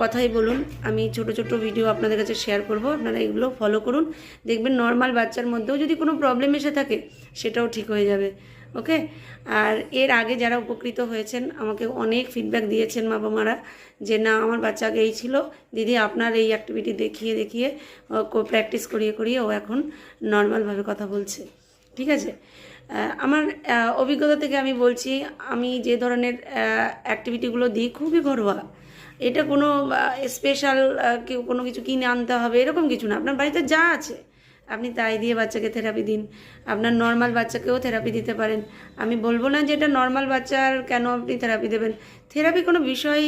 কথাই বলুন। আমি ছোট ছোট ভিডিও আপনাদের কাছে শেয়ার করব, আপনারা এগুলো ফলো করুন। দেখবেন নর্মাল বাচ্চার মধ্যেও যদি কোনো প্রবলেম এসে থাকে সেটাও ঠিক হয়ে যাবে। ওকে। আর এর আগে যারা উপকৃত হয়েছেন আমাকে অনেক ফিডব্যাক দিয়েছেন বাবা মারা, যে না আমার বাচ্চা আগে এই ছিল দিদি, আপনার এই অ্যাক্টিভিটি দেখিয়ে দেখিয়ে প্র্যাকটিস করিয়ে করিয়ে ও এখন নর্মালভাবে কথা বলছে। ঠিক আছে। আমার অভিজ্ঞতা থেকে আমি বলছি, আমি যে ধরনের অ্যাক্টিভিটিগুলো দিই খুবই ঘরোয়া। এটা কোনো স্পেশাল কেউ কোনো কিছু কিনে আনতে হবে এরকম কিছু না। আপনার বাড়িতে যা আছে আপনি তাই দিয়ে বাচ্চাকে থেরাপি দিন। আপনার নর্মাল বাচ্চাকেও থেরাপি দিতে পারেন। আমি বলবো না যে এটা নর্মাল বাচ্চার কেন আপনি থেরাপি দেবেন। থেরাপি কোনো বিষয়,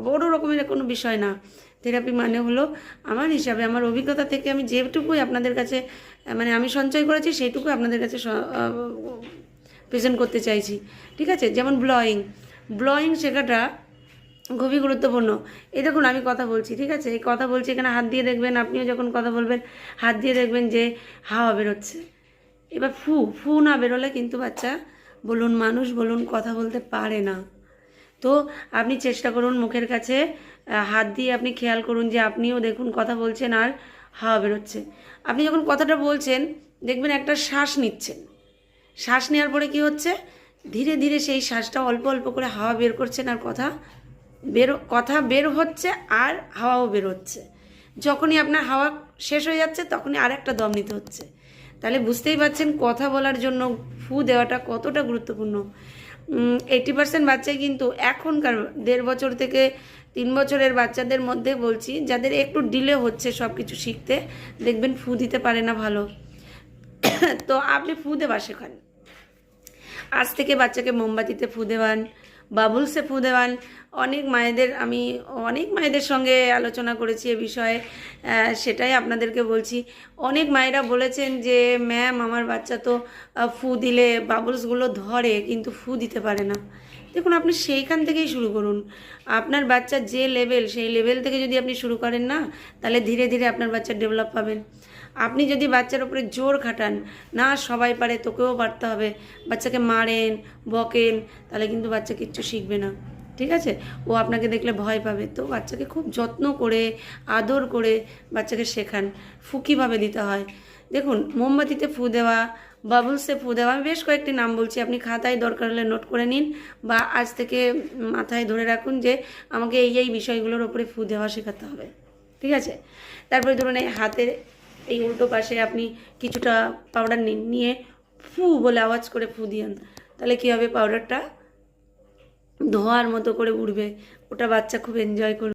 বড় রকমের কোনো বিষয় না। থেরাপি মানে হলো আমার হিসাবে, আমার অভিজ্ঞতা থেকে আমি যেটুকুই আপনাদের কাছে মানে আমি সঞ্চয় করেছি সেইটুকু আপনাদের কাছে প্রেজেন্ট করতে চাইছি। ঠিক আছে। যেমন ব্লয়িং শেখাটা খুবই গুরুত্বপূর্ণ। এই দেখুন আমি কথা বলছি, ঠিক আছে, এই কথা বলছি, এখানে হাত দিয়ে দেখবেন, আপনিও যখন কথা বলবেন হাত দিয়ে দেখবেন যে হাওয়া বেরোচ্ছে। এবার ফু ফু না বেরোলে কিন্তু বাচ্চা বলুন, মানুষ বলুন, কথা বলতে পারে না। তো আপনি চেষ্টা করুন মুখের কাছে হাত দিয়ে আপনি খেয়াল করুন যে আপনিও দেখুন কথা বলছেন আর হাওয়া বেরোচ্ছে। আপনি যখন কথাটা বলছেন দেখবেন একটা শ্বাস নিচ্ছেন, শ্বাস নেওয়ার পরে কি হচ্ছে, ধীরে ধীরে সেই শ্বাসটা অল্প অল্প করে হাওয়া বের করছেন আর কথা বের হচ্ছে আর হাওয়াও বের হচ্ছে। যখনই আপনার হাওয়া শেষ হয়ে যাচ্ছে তখনই আর একটা দম নিতে হচ্ছে। তাহলে বুঝতেই পারছেন কথা বলার জন্য ফু দেওয়াটা কতটা গুরুত্বপূর্ণ। 80% বাচ্চাই কিন্তু এখনকার 1.5 বছর থেকে 3 বছরের বাচ্চাদের মধ্যে বলছি, যাদের একটু ডিলে হচ্ছে সব কিছু শিখতে, দেখবেন ফু দিতে পারে না ভালো। তো আপনি ফু দেওয়া শেখান। আজ থেকে বাচ্চাকে মোমবাতিতে ফু দেওয়ান, বাবুলসে ফু দেওয়ান। আমি অনেক মায়েদের সঙ্গে আলোচনা করেছি এ বিষয়ে, সেটাই আপনাদেরকে বলছি। অনেক মায়েরা বলেছেন যে ম্যাম আমার বাচ্চা তো ফু দিলে বাবুলসগুলো ধরে কিন্তু ফু দিতে পারে না। দেখুন আপনি সেইখান থেকেই শুরু করুন। আপনার বাচ্চার যে লেভেল, সেই লেভেল থেকে যদি আপনি শুরু করেন না, তাহলে ধীরে ধীরে আপনার বাচ্চার ডেভেলপ পাবেন। আপনি যদি বাচ্চার উপরে জোর খাটান, না সবাই পারে তোকেও পারতে হবে, বাচ্চাকে মারেন বকেন, তাহলে কিন্তু বাচ্চা কিচ্ছু শিখবে না। ঠিক আছে। ও আপনাকে দেখলে ভয় পাবে। তো বাচ্চাকে খুব যত্ন করে আদর করে বাচ্চাকে শেখান ফু কীভাবে দিতে হয়। দেখুন মোমবাতিতে ফু দেওয়া, বাবলসে ফু দেওয়া, আমি বেশ কয়েকটি নাম বলছি, আপনি খাতায় দরকার হলে নোট করে নিন বা আজ থেকে মাথায় ধরে রাখুন যে আমাকে এই এই বিষয়গুলোর ওপরে ফু দেওয়া শেখাতে হবে। ঠিক আছে। তারপরে ধরুন এই হাতের এই উল্টো পাশে আপনি কিছুটা পাউডার নিন, নিয়ে ফু বলে আওয়াজ করে ফু দিন। তাহলে কী হবে, পাউডারটা ধোঁয়ার মতো করে উড়বে, ওটা বাচ্চা খুব এনজয় করবে।